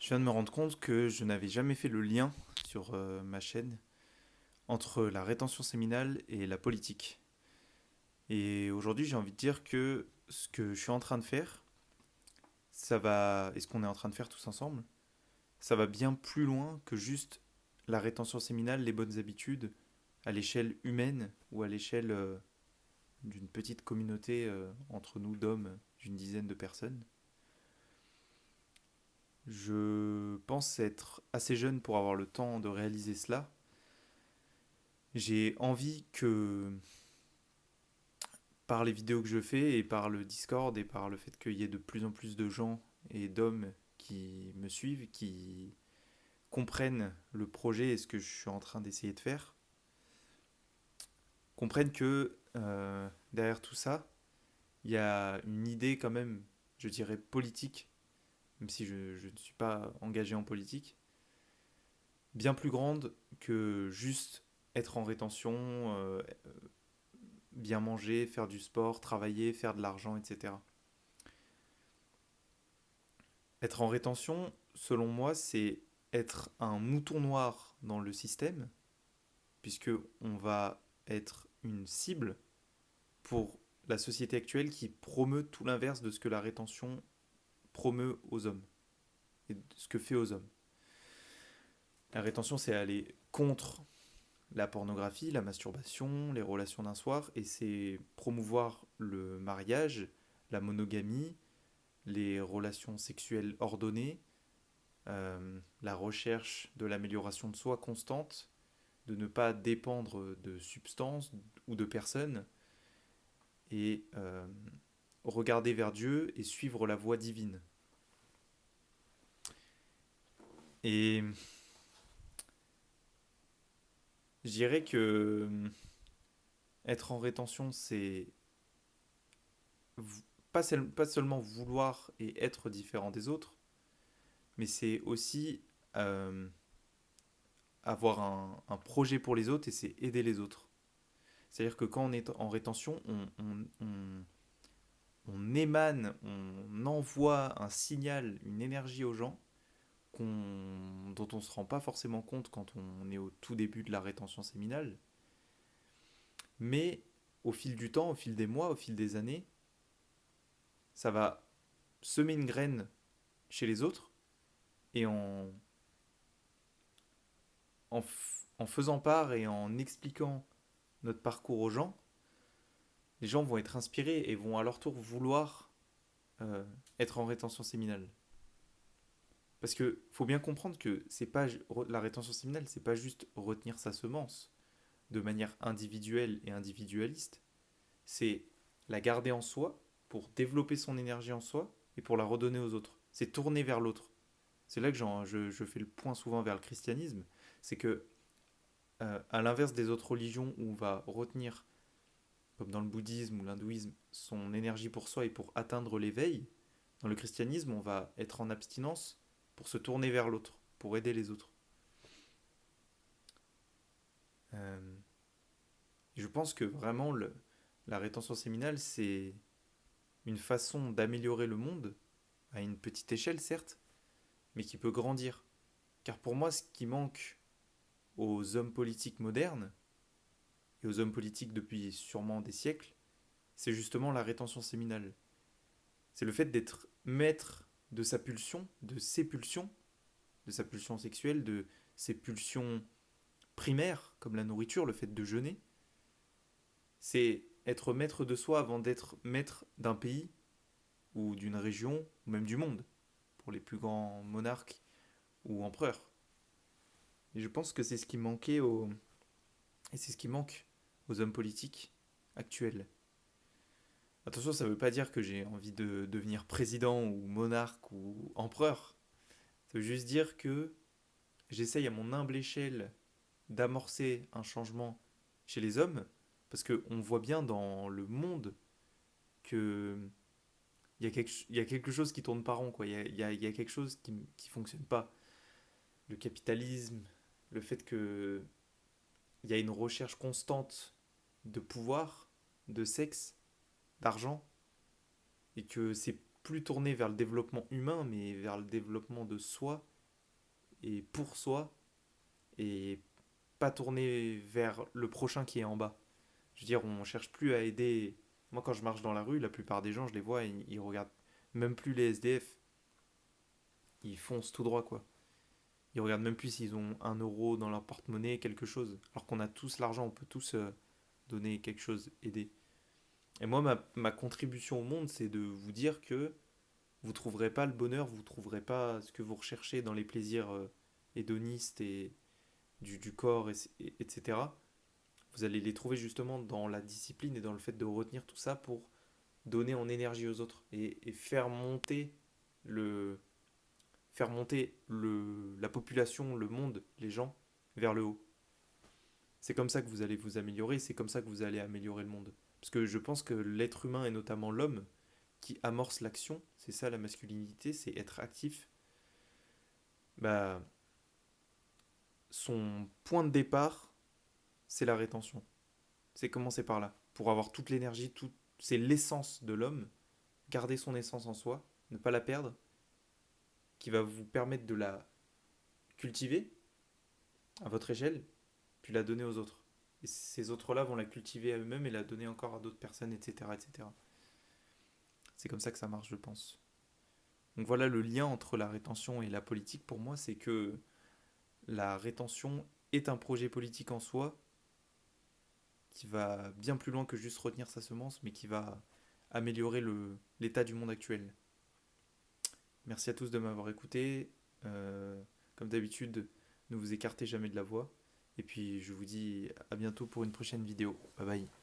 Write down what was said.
Je viens de me rendre compte que je n'avais jamais fait le lien sur ma chaîne entre la rétention séminale et la politique. Et aujourd'hui, j'ai envie de dire que ce que je suis en train de faire, et ce qu'on est en train de faire tous ensemble, ça va bien plus loin que juste la rétention séminale, les bonnes habitudes à l'échelle humaine ou à l'échelle d'une petite communauté entre nous d'hommes d'une dizaine de personnes. Je pense être assez jeune pour avoir le temps de réaliser cela. J'ai envie que par les vidéos que je fais et par le Discord et par le fait qu'il y ait de plus en plus de gens et d'hommes qui me suivent, qui comprennent le projet et ce que je suis en train d'essayer de faire, comprennent que derrière tout ça, il y a une idée quand même, je dirais politique, même si je ne suis pas engagé en politique, bien plus grande que juste être en rétention, bien manger, faire du sport, travailler, faire de l'argent, etc. Être en rétention, selon moi, c'est être un mouton noir dans le système, puisque on va être une cible pour la société actuelle qui promeut tout l'inverse de ce que la rétention promeut aux hommes et de ce que fait aux hommes. La rétention, c'est aller contre la pornographie, la masturbation, les relations d'un soir, et c'est promouvoir le mariage, la monogamie, les relations sexuelles ordonnées, la recherche de l'amélioration de soi constante, de ne pas dépendre de substances ou de personnes, et regarder vers Dieu et suivre la voie divine. Et je dirais que être en rétention, c'est pas seulement vouloir et être différent des autres, mais c'est aussi euh, avoir un projet pour les autres et c'est aider les autres. C'est-à-dire que quand on est en rétention, on émane, on envoie un signal, une énergie aux gens dont on ne se rend pas forcément compte quand on est au tout début de la rétention séminale. Mais au fil du temps, au fil des mois, au fil des années, ça va semer une graine chez les autres et en faisant part et en expliquant notre parcours aux gens, les gens vont être inspirés et vont à leur tour vouloir euh, être en rétention séminale. Parce que faut bien comprendre que c'est pas la rétention séminale, c'est pas juste retenir sa semence de manière individuelle et individualiste, c'est la garder en soi pour développer son énergie en soi et pour la redonner aux autres. C'est tourner vers l'autre. C'est là que je fais le point souvent vers le christianisme, c'est que à l'inverse des autres religions où on va retenir, comme dans le bouddhisme ou l'hindouisme, son énergie pour soi et pour atteindre l'éveil, dans le christianisme, on va être en abstinence pour se tourner vers l'autre, pour aider les autres. Euh, je pense que vraiment la rétention séminale, c'est une façon d'améliorer le monde, à une petite échelle certes, mais qui peut grandir. Car pour moi, ce qui manque aux hommes politiques modernes, et aux hommes politiques depuis sûrement des siècles, c'est justement la rétention séminale. C'est le fait d'être maître de sa pulsion, de sa pulsion sexuelle, de ses pulsions primaires, comme la nourriture, le fait de jeûner. C'est être maître de soi avant d'être maître d'un pays ou d'une région, ou même du monde, pour les plus grands monarques ou empereurs. Et je pense que c'est ce qui manquait et c'est ce qui manque aux hommes politiques actuels. Attention, ça ne veut pas dire que j'ai envie de devenir président ou monarque ou empereur. Ça veut juste dire que j'essaye à mon humble échelle d'amorcer un changement chez les hommes, parce qu'on voit bien dans le monde que il y a quelque chose qui tourne pas rond, quoi. Il y a quelque chose qui fonctionne pas. Le capitalisme, le fait que il y a une recherche constante de pouvoir, de sexe, d'argent, et que c'est plus tourné vers le développement humain, mais vers le développement de soi et pour soi, et pas tourner vers le prochain qui est en bas. Je veux dire, on cherche plus à aider. Moi, quand je marche dans la rue, la plupart des gens, je les vois, ils regardent même plus les SDF. Ils foncent tout droit, quoi. Ils regardent même plus s'ils ont 1 euro dans leur porte-monnaie, quelque chose. Alors qu'on a tous l'argent, on peut tous donner quelque chose, aider. Et moi, ma contribution au monde, c'est de vous dire que vous trouverez pas le bonheur, vous trouverez pas ce que vous recherchez dans les plaisirs hédonistes et du corps, etc. Vous allez les trouver justement dans la discipline et dans le fait de retenir tout ça pour donner en énergie aux autres et le, faire monter la population, le monde, les gens vers le haut. C'est comme ça que vous allez vous améliorer, c'est comme ça que vous allez améliorer le monde. Parce que je pense que l'être humain et notamment l'homme qui amorce l'action, c'est ça la masculinité, c'est être actif. Bah, son point de départ, c'est la rétention. C'est commencer par là. Pour avoir toute l'énergie, c'est l'essence de l'homme, garder son essence en soi, ne pas la perdre, qui va vous permettre de la cultiver à votre échelle, puis la donner aux autres. Et ces autres-là vont la cultiver à eux-mêmes et la donner encore à d'autres personnes, etc., etc. C'est comme ça que ça marche, je pense. Donc voilà le lien entre la rétention et la politique pour moi, c'est que la rétention est un projet politique en soi qui va bien plus loin que juste retenir sa semence, mais qui va améliorer l'état du monde actuel. Merci à tous de m'avoir écouté. Comme d'habitude, ne vous écartez jamais de la voie. Et puis je vous dis à bientôt pour une prochaine vidéo. Bye bye.